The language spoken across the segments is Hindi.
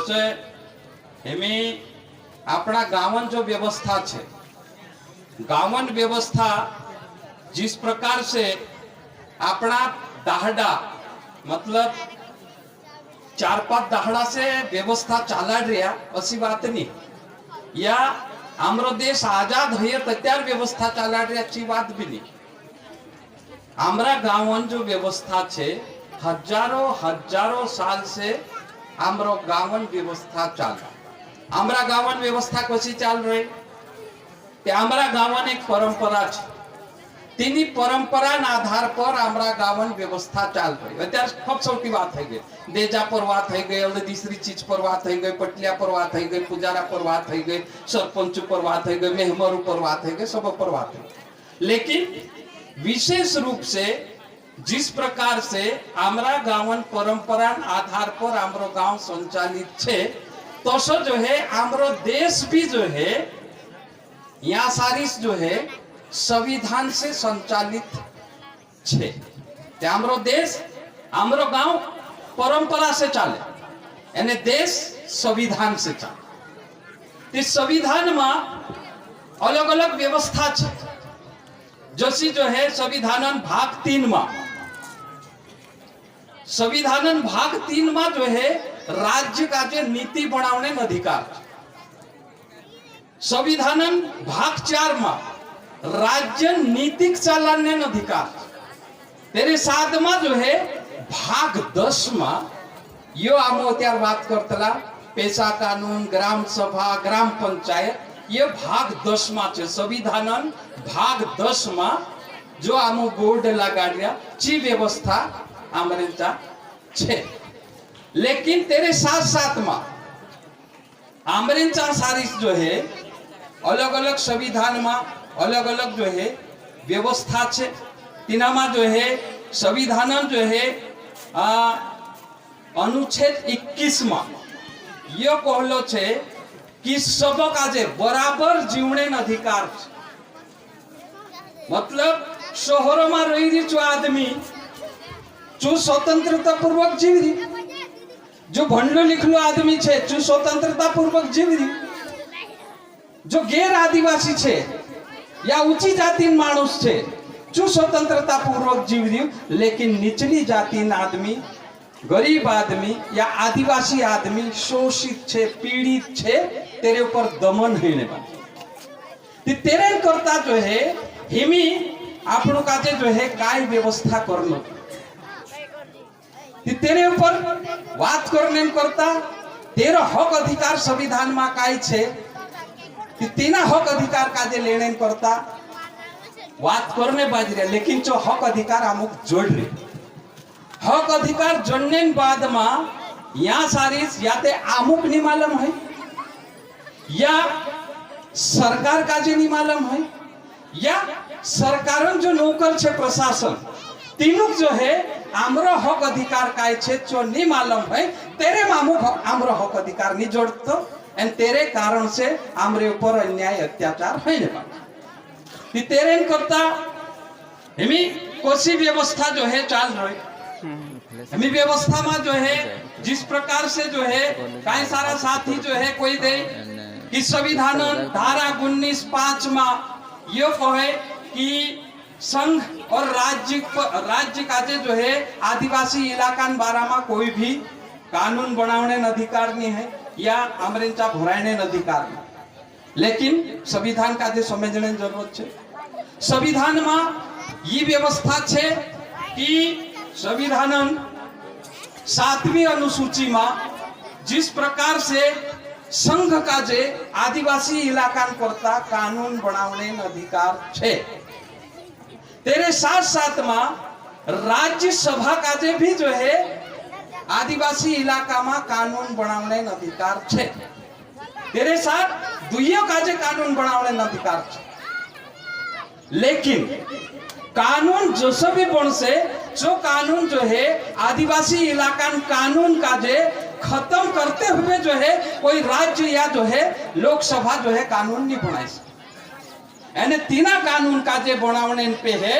जैसे हेमी अपना गावन जो व्यवस्था है, गावन व्यवस्था जिस प्रकार से अपना दाहड़ा मतलब 4-5 दाहड़ा से व्यवस्था चाला रहा असी बात नहीं, या आमरो देश आजाद है त्यार व्यवस्था चाला रही अच्छी बात भी नहीं। आमरा गावन जो व्यवस्था है हजारों हजारों साल से आमरो गावन व्यवस्था चाल। आमरा गावन व्यवस्था कशी चाल रही ते आमरा गावन एक परंपरा है, तीनी परंपरा आधार पर आमरा गावन व्यवस्था चाल रही। अत्यार खूब सौटी बात है गई, देजा पर बात है गई, तीसरी चीज पर बात है गई, पटलिया पर बात है गई, पुजारा पर बात है गई, सरपंच पर बात है गई, मेहमरू पर बात है गई, सब पर बात है। लेकिन विशेष रूप से जिस प्रकार से आमरा गावन परंपरा आधार पर आमरो गांव संचालित है, तो जो है आमरो देश भी जो है यहाँ सारिस जो है संविधान से संचालित छे। ते आमरो देश आमरो गांव परंपरा से चाले, यानी देश संविधान से चाले। इस संविधान में अलग अलग व्यवस्था छे, जैसी जो है संविधान भाग 3 में, संविधान भाग 3 में जो है राज्य का जो नीति बनाने अधिकार, संविधान भाग 4 में राज्य नीतिक चालने अधिकार, तेरे साथ में जो है भाग 10 में यो आमो त्यार बात करतला पेशा कानून, ग्राम सभा, ग्राम पंचायत, ये भाग 10 में है। संविधान भाग 10 में जो आमो बोर्ड लगाड़िया ची व्यवस्था आमरेचा छे। लेकिन तेरे साथ साथ में आमरेचा सारिस जो है अलग अलग संविधान में अलग अलग जो है व्यवस्था छे। तीनामा जो है संविधान जो है अनुच्छेद 21 में यो कहलो छे कि सबका जे बराबर जीवने अधिकार, मतलब शहरों में रही रही जो आदमी जो स्वतंत्रता पूर्वक जीव रही, जो भंडलो लिखलो आदमी छे जो स्वतंत्रता पूर्वक जीव रही, जो गैर आदिवासी छे या ऊंची जाति मानुष छे जो स्वतंत्रता पूर्वक जीव रही। लेकिन निचली जाति आदमी, गरीब आदमी या आदिवासी आदमी शोषित छे, पीड़ित छे, तेरे ऊपर दमन होने वाली तेरे करता जो है हिमी आपनो काजे जो है काय व्यवस्था करनो तेरे ऊपर बात करने करता तेरा हक अधिकार संविधान में काय छे तीना हक अधिकार काजे लेने करता बात करने बाज रहे। लेकिन जो हक अधिकार अमुक जोड़ रहे, हक अधिकार जोड़ने बाद में यहाँ सारिस या ते अमुक नहीं मालूम है या सरकार का जो नहीं मालूम है या सरकार जो नौकर छे प्रशासन तीनों जो है आमरो हक अधिकार काय छे जो नहीं मालूम है, तेरे मामू आमरो हक अधिकार नहीं जोड़तो एंड तेरे कारण से आमरे ऊपर अन्याय अत्याचार होने वाला तेरे करता हमी कोसी व्यवस्था जो है चाल रही। हमी व्यवस्था में जो है जिस प्रकार से जो है कई सारा साथी जो है कोई दे कि संविधान धारा 19(5) में यो कहे कि संघ और राज्य का जो है आदिवासी इलाका बारे में कोई भी कानून बनाने अधिकार नहीं है या अमरेचा भराने अधिकार नहीं। लेकिन संविधान का जो समझने जरूरत है, संविधान में ये व्यवस्था है कि संविधान 7वीं अनुसूची में जिस प्रकार से संघ का जे आदिवासी इलाका करता कानून बनाने अधिकार है, तेरे साथ साथ में राज्य सभा का जे भी जो है आदिवासी इलाका में कानून बनाने अधिकार है, तेरे साथ दुइयों का जे कानून बनाने अधिकार है। लेकिन कानून जो सभी बन से जो कानून जो है आदिवासी इलाका कानून का जे खत्म करते हुए जो है कोई राज्य या जो है लोकसभा जो है कानून नहीं बनाई, यानी तीना कानून का जे बनाने पे है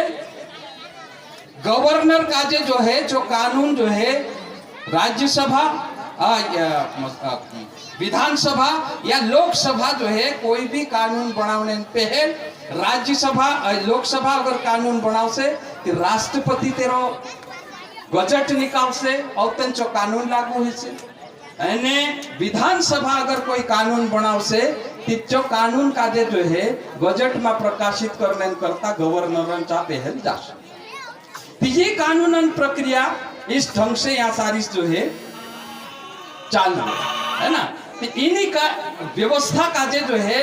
गवर्नर का जे जो है जो कानून जो है राज्यसभा विधानसभा या लोकसभा जो है कोई भी कानून बनाने पहल राज्यसभा लोकसभा अगर कानून बनावશે तो राष्ट्रपति तेरो बजट निकालશે और तेंचो कानून लागू होશે અને विधानसभा अगर कोई कानून बनावશે तो कानून काजे जो है बजट में प्रकाशित करने करता गवर्नर पहल जाशे। तो ये कानूनन प्रक्रिया इस ढंग से यहाँ सारी जो है चाल रही है ना। तो इन्हीं का व्यवस्था काजे जो है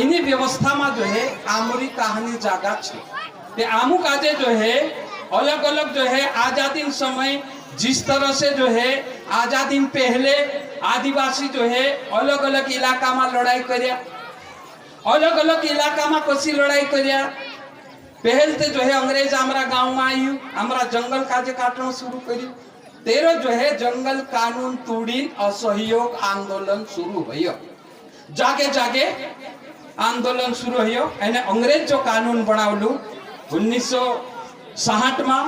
इन्हीं व्यवस्था में जो है आमरी कहानी जागा छे। ते आमू काजे जो है अलग अलग जो है आजादी समय जिस तरह से जो है आजादी पहले आदिवासी जो है अलग अलग इलाका में लड़ाई कर्या, अलग अलग इलाका में कसी लड़ाई कर्या। पहल ते जो है अंग्रेज हमारा गांव में आयु, हमारा जंगल काजे काटना शुरू कर्यु। तेरो जो है जंगल कानून तोड़ी असहयोग आंदोलन शुरू हुयो, जागे जागे आंदोलन शुरू हुयो। एने अंग्रेज जो कानून बनावलू 1960 में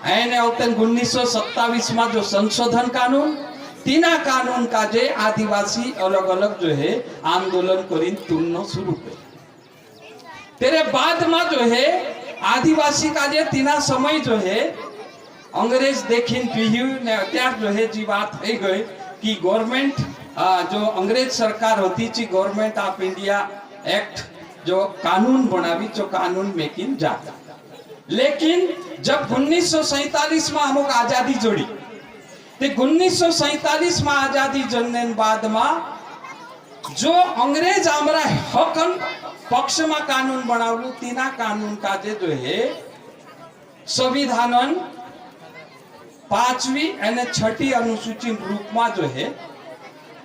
एने 1927 में जो संशोधन कानून तीना कानून काजे आदिवासी अलग अलग जो है आंदोलन करीन तुलना शुरू कर। तेरे बाद में जो है आदिवासी काजे तीना समय जो है अंग्रेज देखीन पीयू ने अत्यार जो है जी बात થઈ गई कि गवर्नमेंट जो अंग्रेज सरकार होती थी गवर्नमेंट ऑफ इंडिया एक्ट जो कानून बनावी जो कानून मेकिन जाता। लेकिन जब 1947 में अमुक आजादी जोड़ी ते 1947 में आजादी जनने बाद में जो अंग्रेज हमारा हकन पक्ष में कानून बनावलू तीना कानून काजे जो है संविधानन 5वीं और 6ठी अनुसूची रूप में जो है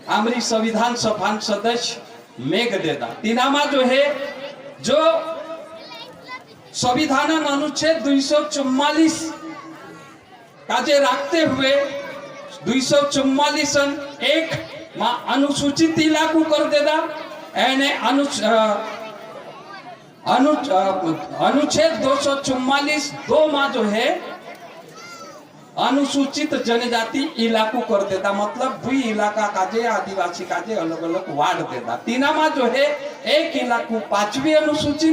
हमारी संविधान सभा सदस्य मेघदेदा तीनामा जो है जो संविधान अनुच्छेद 244 काजे रखते हुए 244 एक अनुसूचित लागू कर देदा एने अनुच्छेद 244 2 में जो है अनुसूचित जनजाति इलाकू कर देता। मतलब 2 इलाका काजे आदिवासी काजे अलग अलग वार्ड देता। तीना में जो है एक इलाकू 5वीं अनुसूची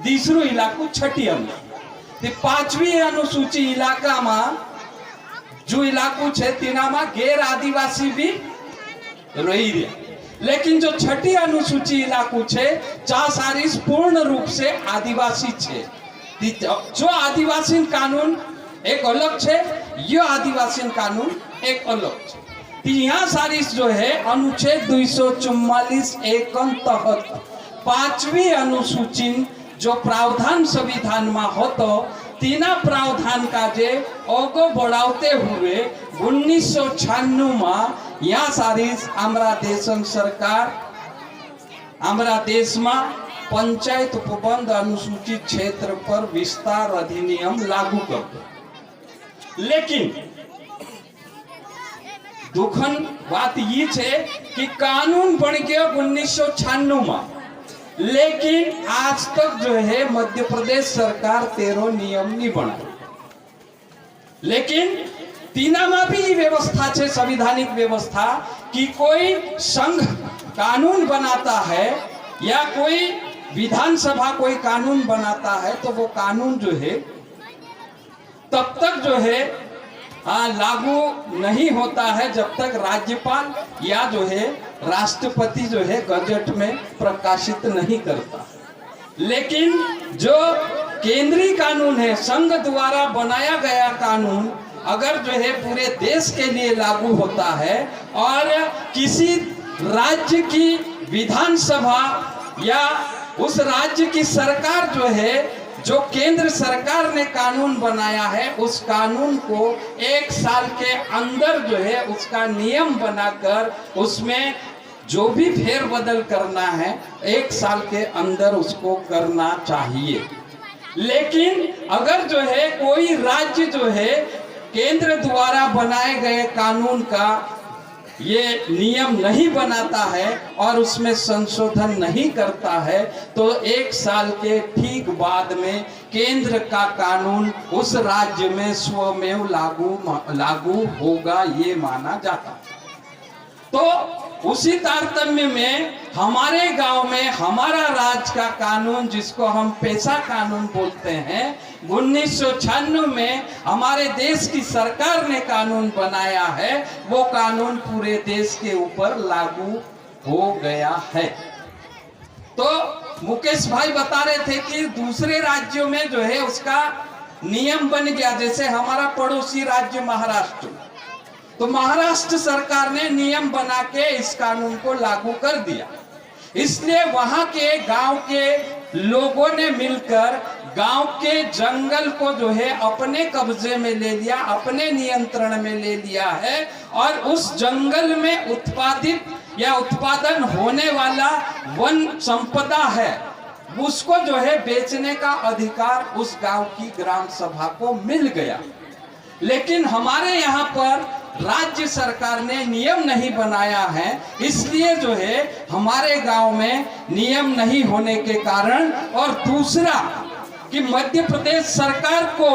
दूसरो इलाकू 6ठी अनुसूची। 5वीं अनुसूची इलाका में जो इलाकू छे तीना में गैर आदिवासी भी रही रहे, लेकिन जो 6ठी अनुसूची इलाकू छे चा सारी पूर्ण रूप से आदिवासी छे। जो आदिवासी कानून एक अलग छे, ये आदिवासी कानून एक अलग छे। यहाँ सारी जो है अनुच्छेद 244 एक तहत 5वीं अनुसूची जो प्रावधान संविधान में होतो तीना प्रावधान का जे आगो बढ़ाते हुए 1996 में यहाँ सारी हमारा देशन सरकार हमारा देश में पंचायत उपबंध अनुसूचित क्षेत्र पर विस्तार अधिनियम लागू कर दो। लेकिन दुखन बात ये छे कि कानून बन गया 1996 में, लेकिन आज तक जो है मध्य प्रदेश सरकार 13 नियम नहीं बना। लेकिन तीना में भी व्यवस्था है संवैधानिक व्यवस्था कि कोई संघ कानून बनाता है या कोई विधानसभा कोई कानून बनाता है तो वो कानून जो है तब तक जो है लागू नहीं होता है जब तक राज्यपाल या जो है राष्ट्रपति जो है गजट में प्रकाशित नहीं करता। लेकिन जो केंद्रीय कानून है संघ द्वारा बनाया गया कानून अगर जो है पूरे देश के लिए लागू होता है और किसी राज्य की विधानसभा या उस राज्य की सरकार जो है जो केंद्र सरकार ने कानून बनाया है उस कानून को 1 साल के अंदर जो है उसका नियम बनाकर उसमें जो भी फेरबदल करना है 1 साल के अंदर उसको करना चाहिए। लेकिन अगर जो है कोई राज्य जो है केंद्र द्वारा बनाए गए कानून का ये नियम नहीं बनाता है और उसमें संशोधन नहीं करता है तो 1 साल के ठीक बाद में केंद्र का कानून उस राज्य में स्वमेव लागू होगा ये माना जाता है। तो उसी तारतम्य में हमारे गांव में हमारा राज्य का कानून, जिसको हम पेशा कानून बोलते हैं, 1996 में हमारे देश की सरकार ने कानून बनाया है। वो कानून पूरे देश के ऊपर लागू हो गया है। तो मुकेश भाई बता रहे थे कि दूसरे राज्यों में जो है उसका नियम बन गया। जैसे हमारा पड़ोसी राज्य महाराष्ट्र, तो महाराष्ट्र सरकार ने नियम बना के इस कानून को लागू कर दिया। इसलिए वहां के गांव के लोगों ने मिलकर गांव के जंगल को जो है अपने कब्जे में ले लिया, अपने नियंत्रण में ले लिया है, और उस जंगल में उत्पादित या उत्पादन होने वाला वन संपदा है उसको जो है बेचने का अधिकार उस गांव की ग्राम सभा को मिल गया। लेकिन हमारे यहाँ पर राज्य सरकार ने नियम नहीं बनाया है, इसलिए जो है हमारे गांव में नियम नहीं होने के कारण, और दूसरा कि मध्य प्रदेश सरकार को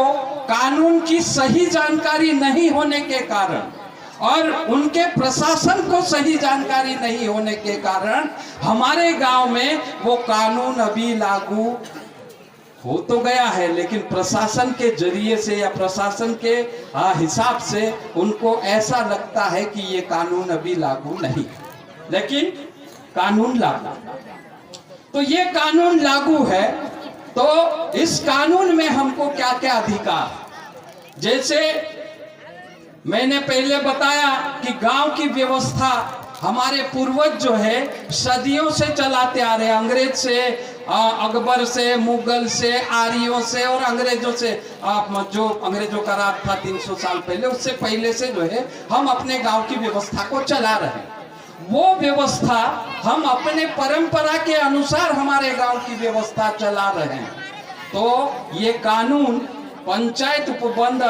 कानून की सही जानकारी नहीं होने के कारण और उनके प्रशासन को सही जानकारी नहीं होने के कारण हमारे गांव में वो कानून अभी लागू हो तो गया है, लेकिन प्रशासन के जरिए से या प्रशासन के हिसाब से उनको ऐसा लगता है कि ये कानून अभी लागू नहीं, लेकिन कानून लागू। तो ये कानून लागू है, तो इस कानून में हमको क्या क्या अधिकार, जैसे मैंने पहले बताया कि गांव की व्यवस्था हमारे पूर्वज जो है सदियों से चलाते आ रहे हैं। अंग्रेज से, अकबर से, मुगल से, आर्यों से और अंग्रेजों से, जो अंग्रेजों का राज था 300 साल पहले, उससे पहले से जो है हम अपने गांव की व्यवस्था को चला रहे हैं। वो व्यवस्था हम अपने परंपरा के अनुसार हमारे गांव की व्यवस्था चला रहे हैं। तो ये कानून पंचायत उपबंध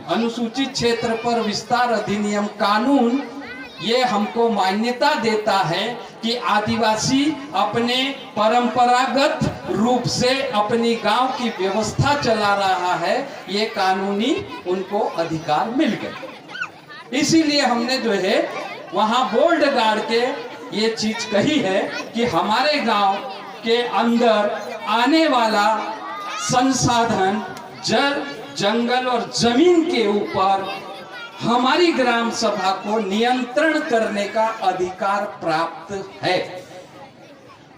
अनुसूचित क्षेत्र पर विस्तार अधिनियम कानून ये हमको मान्यता देता है कि आदिवासी अपने परंपरागत रूप से अपनी गांव की व्यवस्था चला रहा है, ये कानूनी उनको अधिकार मिल गए। इसीलिए हमने जो है वहां बोल्ड गाड़ के ये चीज कही है कि हमारे गांव के अंदर आने वाला संसाधन जल, जंगल और जमीन के ऊपर हमारी ग्राम सभा को नियंत्रण करने का अधिकार प्राप्त है।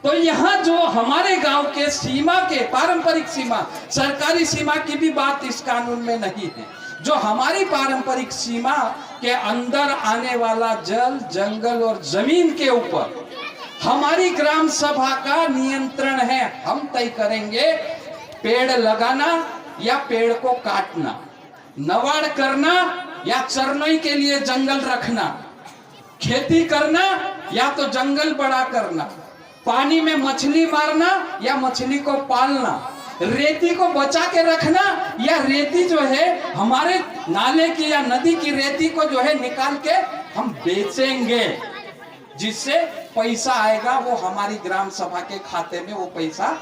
तो यहाँ जो हमारे गांव के सीमा के पारंपरिक सीमा, सरकारी सीमा की भी बात इस कानून में नहीं है। जो हमारी पारंपरिक सीमा के अंदर आने वाला जल, जंगल और जमीन के ऊपर हमारी ग्राम सभा का नियंत्रण है। हम तय करेंगे पेड़ लगाना या पेड़ को काटना, नवाड़ करना या चरनोई के लिए जंगल रखना, खेती करना या तो जंगल बड़ा करना, पानी में मछली मारना या मछली को पालना, रेती को बचा के रखना या रेती जो है हमारे नाले की या नदी की रेती को जो है निकाल के हम बेचेंगे, जिससे पैसा आएगा वो हमारी ग्राम सभा के खाते में वो पैसा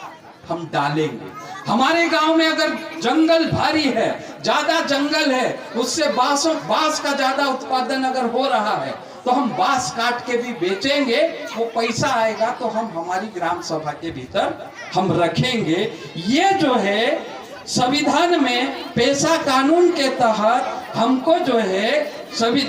हम डालेंगे। हमारे गांव में अगर जंगल भारी है, ज्यादा जंगल है, उससे बांस का ज्यादा उत्पादन अगर हो रहा है तो हम बांस काट के भी बेचेंगे, वो पैसा आएगा तो हम हमारी ग्राम सभा के भीतर हम रखेंगे। ये जो है संविधान में पेशा कानून के तहत हमको जो है सभी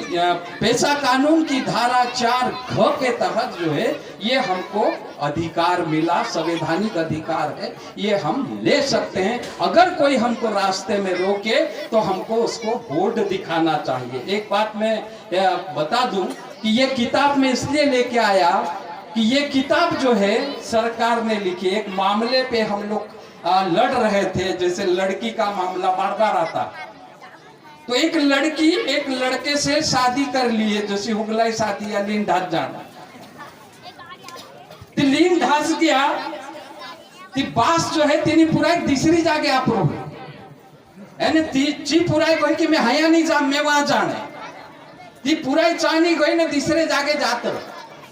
पेशा कानून की धारा 4(घ) के तहत जो है ये हमको अधिकार मिला, संवैधानिक अधिकार है, ये हम ले सकते हैं। अगर कोई हमको रास्ते में रोके तो हमको उसको बोर्ड दिखाना चाहिए। एक बात मैं बता दूं कि ये किताब में इसलिए लेके आया कि ये किताब जो है सरकार ने लिखी। एक मामले पे हम लोग लड़ रहे थे, जैसे लड़की का मामला बार बार आता, तो एक लड़की एक लड़के से शादी कर ली है, जैसे हुगलाई शादी या लीन ढास जाना, तो लीन ढास गया ती बास जो है तिनी पुराई तीसरी जागे आपरो यानी ची पुराई कोई कि मैं हया नहीं जा, मैं वहां जाने ती पुराई चानी गई ने तीसरे जागे जात रहो,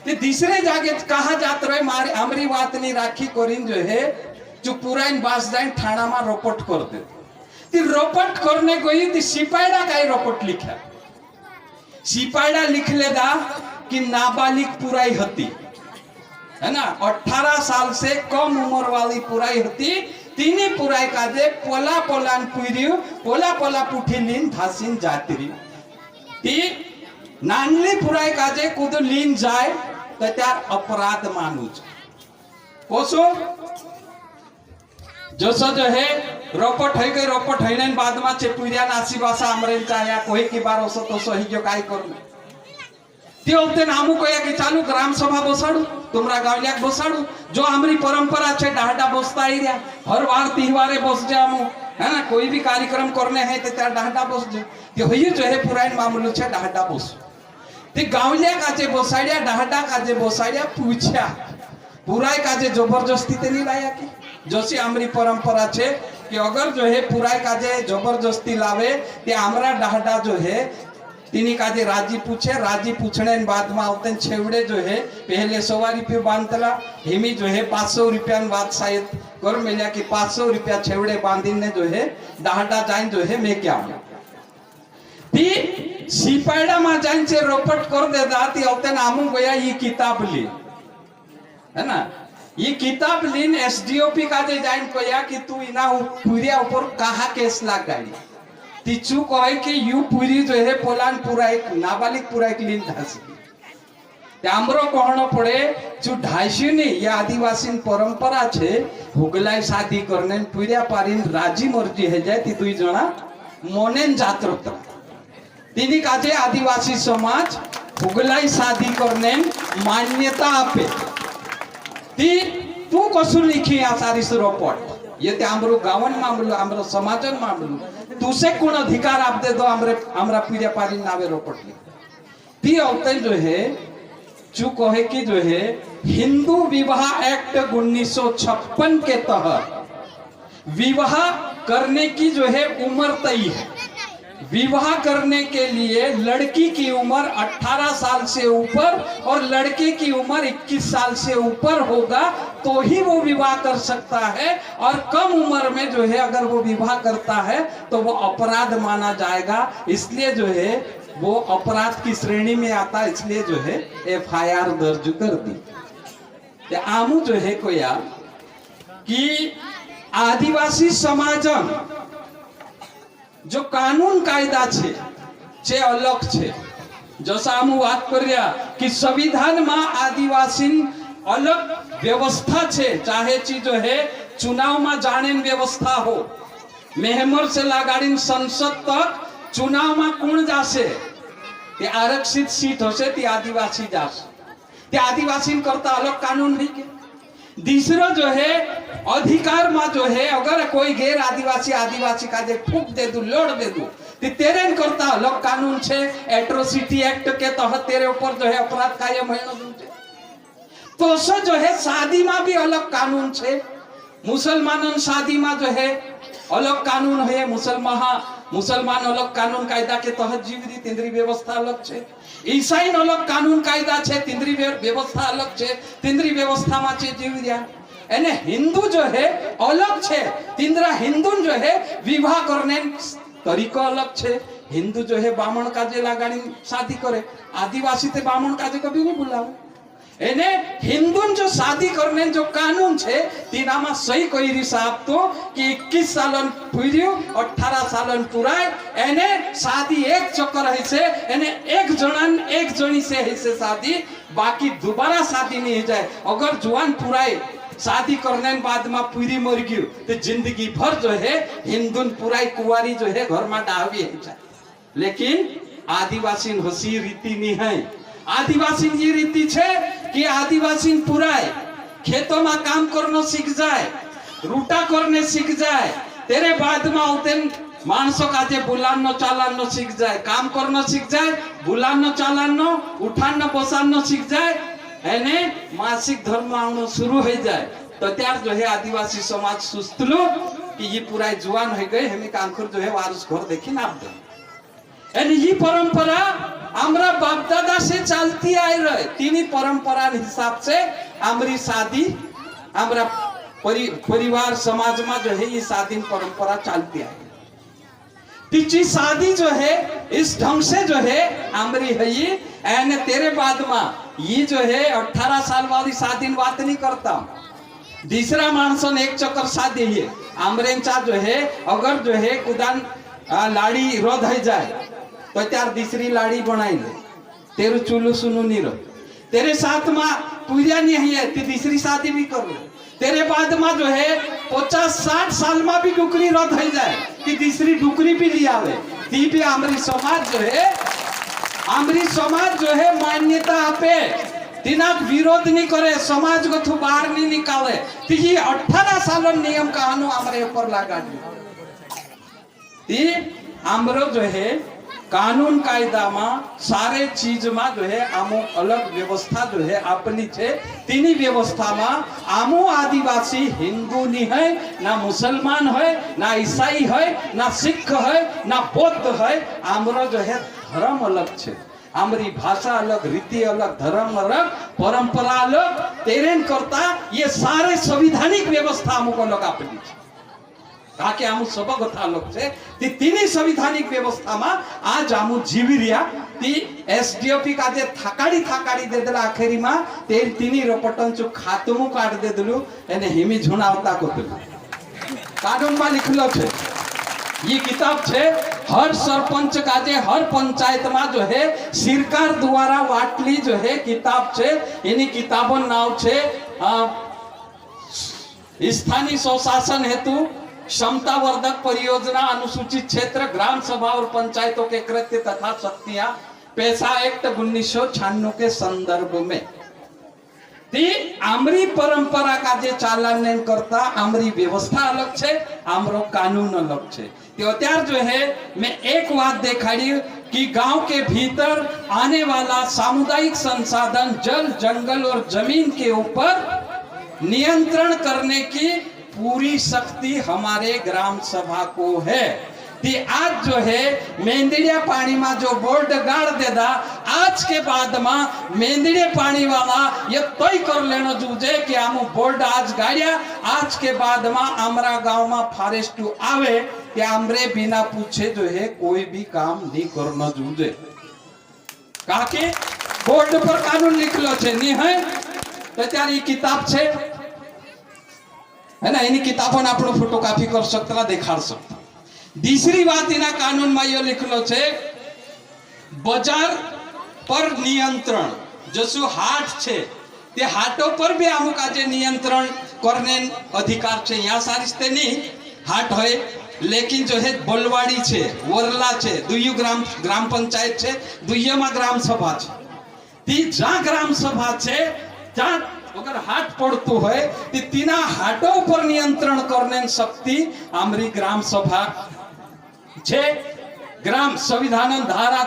ती तीसरे जागे कहा जात रहे मारी हमारी बात नहीं राखी कोरिन जो है जो पुराई बास जाए थाना में रोपट कर दे। ती रोपट करने गई ती सिपाहीरा काई रोपट लिखा सिपाहीड़ा लिख लेदा कि नाबालिग पुराई हती, है ना, 18 साल से कम उम्र वाली पुराई हती। तीनी पुराई काजे पोला पोलान पुरियो पोला पोला पुठिलीन धासिन जातरी। ती नानली पुराई काजे कुदो लीन जाए तो त्यार अपराध मानुज कोसो जसो जो है रोपट है गई रोपट है नहीं बाद में चेपुरिया नासी भाषा अमरेन चाहे कोई की बार ओसो तो सही जो काय करू ते होते नामू को कि चालू ग्राम सभा बसाडू तुमरा गावल्याक बसाडू जो हमारी परंपरा छे डाहडा बसता ही रहा हर बार तिहवारे बस जामू, है ना, कोई भी कार्यक्रम करने है तो त्या डाहडा बस जो ते होई जो है पुराण मामलो छे डाहडा बस ते गावल्या काजे बसाड्या डाहडा काजे बसाड्या पूछ्या पुराय काजे जबरदस्ती ते नहीं लाया की जैसी हमारी परंपरा छे कि अगर जो है पुराय काजे जबरदस्ती लावे ते हमरा डाहडा जो है तीनी काजे राजी पूछे, राजी पूछने बाद में आवतन छेवड़े जो है पहले 100 रुपये बांधला हिमी जो है 500 रुपया बात शायद कर मिला कि 500 रुपया छेवड़े बांधीने जो है डाहडा जाइन जो है मैं क्या ती सिपाहीड़ा में जाइन से रोपट कर दे दाती आवतन आमू गया ये किताब ली, है ना, ये किताब लीन एसडीओपी काजे जाइन कोया कि तू इना पूरिया ऊपर कहा केस लाग गाड़ी तीचू कहे कि यू पूरी जो है पोलान पूरा एक नाबालिग पूरा एक लीन धासी त्यामरो कहणो पड़े जो ढाईशी ने ये आदिवासी परंपरा छे हुगलाई शादी करने पूरिया पारीन राजी मर्जी है जाए ती दुई जना मोनेन जात्रता तीनी काजे आदिवासी समाज हुगलाई शादी करने मान्यता आपे ती तू कसू लिखी आ सारी रोपट ये ते आमरो गावन मामलो आमरो समाजन मामलो तुसे कोण अधिकार आप दे दो हमरा पीड़े पारी नावे रोपट ती औते जो है चू कहे कि जो है हिंदू विवाह एक्ट 1956 के तहत विवाह करने की जो है उम्र तय है। विवाह करने के लिए लड़की की उम्र 18 साल से ऊपर और लड़के की उम्र 21 साल से ऊपर होगा तो ही वो विवाह कर सकता है और कम उम्र में जो है अगर वो विवाह करता है तो वो अपराध माना जाएगा, इसलिए जो है वो अपराध की श्रेणी में आता, इसलिए जो है FIR दर्ज कर दी। आमू जो है कोया कि आदिवासी समाजन जो कानून कायदा छे अलग छे जैसा हम बात कर रहा कि संविधान में आदिवासी अलग व्यवस्था छे, चाहे चीज जो है चुनाव में जाने व्यवस्था हो मेहमर से लगाड़ी संसद तक चुनाव में कौन जासे ते आरक्षित सीट होसे ते आदिवासी जासे ते आदिवासी करता अलग कानून नहीं के। दूसरा जो है अधिकार में जो है अगर कोई गैर आदिवासी आदिवासी का जे फूक दे दू लोड दे दू तो तेरे करता अलग कानून छे, एट्रोसिटी एक्ट के तहत तेरे ऊपर जो है अपराध कायम होना दूजे। तो सो जो है शादी में भी अलग कानून छे, मुसलमानन शादी में जो है अलग कानून है, मुसलमान अलग कानून कायदा के तहत जीवरी तिंद्री व्यवस्था अलग छे, ईसाई अलग कानून कायदा छे तिंद्री व्यवस्था अलग छे, तिंद्री व्यवस्था में छे जीवरिया एने हिंदू जो है अलग छे, तिंद्रा हिंदू जो है विवाह करने तरीका अलग छे। हिंदू जो है बामण काजे लगाड़ी शादी करे, आदिवासी ते बामण काजे कभी नहीं बुलावे। एने हिंदू जो शादी करने जो कानून छे तीनामा सही कोई रिसाब तो कि 21 सालन पूर्यो 18 सालन पुराय एने शादी एक चक्कर है से एने एक जनन एक जनी से है से शादी, बाकी दोबारा शादी नहीं जाए। अगर जवान पुराय शादी करने बाद में पूरी मर गई तो जिंदगी भर जो है हिंदू पुराई कुंवारी जो है घर में डावी है। लेकिन आदिवासी हसी रीति नहीं है। आदिवासी ये रीति छे कि आदिवासी पुराय खेतों में काम करना सीख जाए, रूटा करने सीख जाए, तेरे बाद में आते मानसों का जे बुलानो चालानो सीख जाए, काम करना सीख जाए, बुलानो चालानो उठानो बसानो सीख जाए, एने मासिक धर्म आनो शुरू हो जाए तो त्यार जो है आदिवासी समाज सुस्तलो कि ये पूरा जुआन हो गए हमें कांखुर जो है वारस घर देखी ना दे। एने ये परंपरा हमरा बाप दादा से चलती आई रहे, तीनी परंपरा हिसाब से हमारी शादी हमरा परिवार समाज में जो है ये शादी परंपरा चलती आई। तिची शादी जो है इस ढंग से जो है आमरी है ये एने तेरे बाद में ये जो है 18 साल वाली शादी बात नहीं करता। दूसरा मानसन एक चक्कर शादी है आमरेंचा जो है अगर जो है कुदान लाड़ी रद हो जाए तो त्यार दूसरी लाड़ी बनाई ले तेरू चुलू सुनू नहीं रो तेरे साथ में पूजा नहीं है ती दूसरी शादी भी कर ले तेरे बाद में जो है 50-60 साल में भी डुकरी रद हो जाए कि तीसरी डुकरी भी लिया आवे ती भी आमरी समाज जो है मान्यता आपे तिनाक विरोध नहीं करे समाज को थू बाहर नहीं निकाले ती 18 साल नियम कहानो हमारे ऊपर लगा दी आमरो जो है कानून कायदा में सारे चीज में जो है आमो अलग व्यवस्था जो है अपनी छे तीनी व्यवस्था में आमो आदिवासी हिंदू नहीं है ना मुसलमान है ना ईसाई है ना सिख है ना बौद्ध है आमरो जो है धर्म अलग छे आमरी भाषा अलग रीति अलग धर्म अलग परंपरा अलग तेरेन करता ये सारे संविधानिक व्यवस्था हमको अलग अपनी छे ताकि आमु सबक था लोग से ती तीनी संविधानिक व्यवस्था में आज आमु जीवी रिया ती एसडीओपी का जे थाकाड़ी दे देला आखिरी में ते तीनी रपटन चु खातमु काट दे देलु एने हिमी झुणावता को देलु कानून में लिखलो छे ये किताब छे हर सरपंच का जे हर पंचायत में जो है सरकार द्वारा वाटली जो है किताब छे इनी किताबन नाम छे स्थानीय स्वशासन हेतु क्षमता वर्धक परियोजना अनुसूचित क्षेत्र ग्राम सभा और पंचायतों के कृत्य तथा शक्तियां पैसा एक्ट 1996 के संदर्भ में ती आमरी परंपरा का जे चालन करता आमरी व्यवस्था अलग छे आमरो कानून अलग छे तो त्यार जो है मैं एक बात देखाड़ी कि गांव के भीतर आने वाला सामुदायिक संसाधन जल जंगल और जमीन के ऊपर नियंत्रण करने की पूरी शक्ति हमारे ग्राम सभा को है ती आज जो है मेंदड़िया पानी में जो बोर्ड गाड़ देदा आज के बाद में मेंदड़िया पानी वाला ये तय कर लेना जूझे कि हम बोर्ड आज गाड़िया आज के बाद में हमारा गांव में फॉरेस्ट आवे कि हमरे बिना पूछे जो है कोई भी काम नहीं करना जूझे काके बोर्ड पर कानून लिखलो छे नहीं है तो त्यारी किताब छे है ना इन किताबों आप फोटोकॉपी कर सकता देखा सकता दूसरी बात इना कानून में यो लिखलो छे बाजार पर नियंत्रण जसु हाट छे ते हाटों पर भी अमुक आज नियंत्रण करने अधिकार छे यहाँ सारिस्ते नहीं हाट है लेकिन जो है बलवाड़ी छे वरला छे दुयु ग्राम पंचायत छे दुयमा ग्राम सभा छे ती जा ग्राम सभा छे जा अगर हाट पड़तो है तो तीना हाटों पर नियंत्रण करने शक्ति आमरी ग्राम सभा छे ग्राम संविधान धारा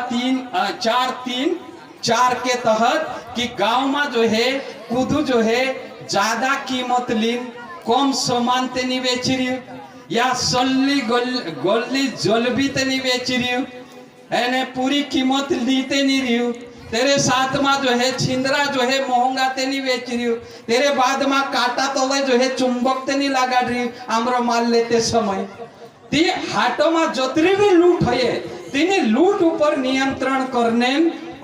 4 के तहत कि गांव में जो है कुदू जो है ज्यादा कीमत लीन कम सामान ते नहीं बेच रही या सल्ली गोली जलबी ते नहीं बेच रही है पूरी कीमत लीते नहीं रही तेरे साथ में जो है छिंदरा जो है महंगा ते नहीं बेच रही तेरे बाद में काटा तो जो है चुंबक ते नहीं लगा रही आमरो माल लेते समय ती हाटों में जोतरी भी लूट है तीनी लूट ऊपर नियंत्रण करने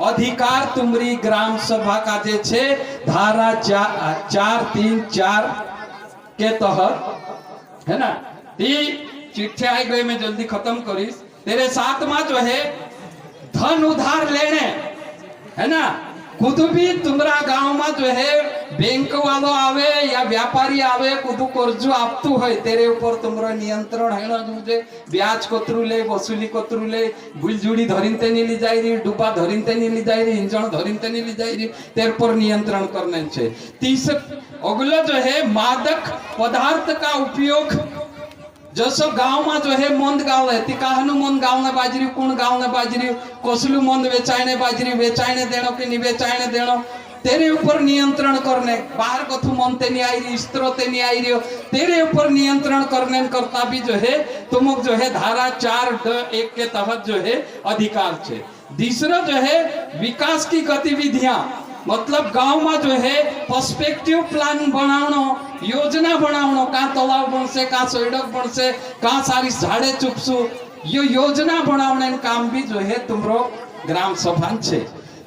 अधिकार तुमरी ग्राम सभा का जे छे धारा 434 के तहत है ना ती चिट्ठी आई गई मैं जल्दी खत्म करीस तेरे साथ में जो है धन उधार लेने है ना खुद भी तुम्हारा गांव में जो है बैंक वालों आवे या व्यापारी आवे खुद कर्जो आपतु है तेरे ऊपर तुम्हारा नियंत्रण है ना मुझे ब्याज कोतरू ले वसूली कोतरू ले गुलजुड़ी धरिनते नहीं ली जाई रही डुबा धरिनते नहीं ली जाई रही इंजन धरिनते नहीं ली जाई रही तेरे पर नियंत्रण करने छे अगला जो है मादक पदार्थ का उपयोग जसो गांव में जो है मंद गाव है ती कहनु मंद गाव ने बाजरी कौन गाव ने बाजरी कोसलू मंद वेचाने बाजरी वेचाने देनो कि नहीं वेचाने देनो तेरे ऊपर नियंत्रण करने बाहर को थू मन ते नहीं आई रही स्त्रों ते नहीं आई रही हो तेरे ऊपर नियंत्रण करने करता भी जो है तुम जो है धारा 4(1) के तहत जो है अधिकार छे। दूसरा जो है विकास की गतिविधियां मतलब गांव में जो है पर्सपेक्टिव प्लान बनावनो योजना बनावनो का तालाब बनसे का सड़क बनसे का सारी झाड़े चुपसू यो योजना बनाने काम भी जो है तुमरो ग्राम सभा छे।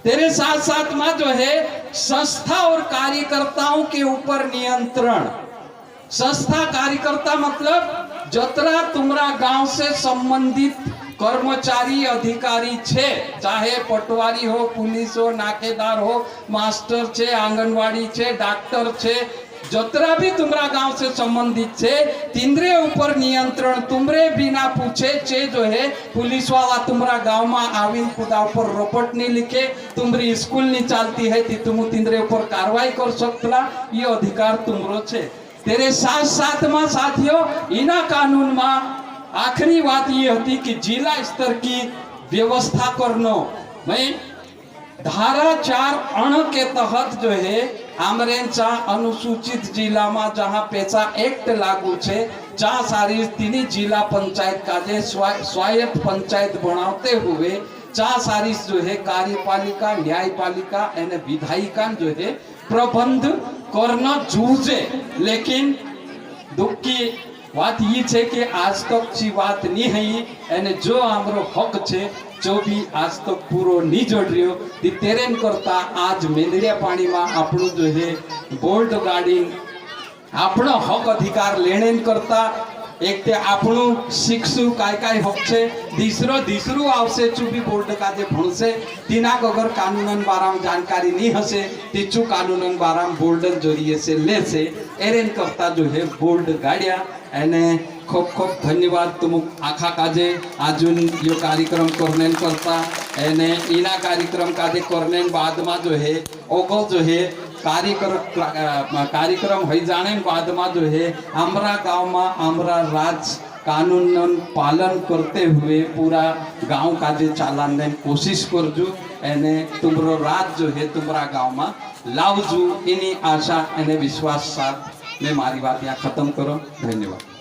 तेरे साथ साथ में जो है संस्था और कार्यकर्ताओं के ऊपर नियंत्रण। संस्था कार्यकर्ता मतलब जतरा तुम्हारा गांव से संबंधित कर्मचारी अधिकारी छे, चाहे पटवारी हो, पुलिस हो, नाकेदार हो, मास्टर छे, आंगनवाड़ी छे, डॉक्टर छे, जतरा भी तुम्हारा गांव से संबंधित छे, तिंद्रे ऊपर नियंत्रण। तुमरे बिना पूछे चे जो है पुलिस वाला तुम्हारा गांव में आवीन खुदा ऊपर रिपोर्ट नहीं लिखे, तुम्हारी स्कूल नहीं चलती है तो तुम तिंद्रे ऊपर कार्रवाई कर सकला, ये अधिकार तुमरो छे। तेरे साथ साथ में साथियों इना कानून में आखिरी बात ये थी कि जिला स्तर की व्यवस्था करनो। भाई धारा 4 अण के तहत जो है आमरेंचा अनुसूचित जिला में जहाँ पेशा एक्ट लागू छे, जहाँ सारी तीन जिला पंचायत का जे स्वायत्त पंचायत बनाते हुए जहाँ सारी जो है कार्यपालिका, न्यायपालिका एने विधायिका जो है प्रबंध करना जूझे। लेकिन दुख की बात ये छे कि आज तक ची बात नहीं है एने जो हमरो हक छे जो भी आज तक पूरो नहीं जोड़ रह्यो ती तेरेन करता आज मेंदड़िया पानी में आपणो जो है बोल्ट गाड़ी आपणो हक अधिकार लेने करता एक ते आपणो शिक्षु काय काय हक छे, तीसरो आवशे चू भी बोल्ट काजे भणसे तीनाक अगर कानूनन बाराम जानकारी नहीं हसे तीचू कानूनन बाराम बोल्डन जरिए से लेसे एरेन करता जो है बोल्ट गाड़िया एने खूब खूब धन्यवाद। तुम आखा काजे आजुन यो कार्यक्रम करने करता एने इना कार्यक्रम काजे करने बाद में जो है ओगो जो है कार्यक्रम हो जाने बाद में जो है हमारा गांव में हमारा राज कानून पालन करते हुए पूरा गांव काजे चालाने कोशिश करजू एने तुमरो राज जो है तुम्हारा गांव में लावजू इनी आशा एने विश्वास साथ मैं मारी बात यहाँ खत्म करो। धन्यवाद।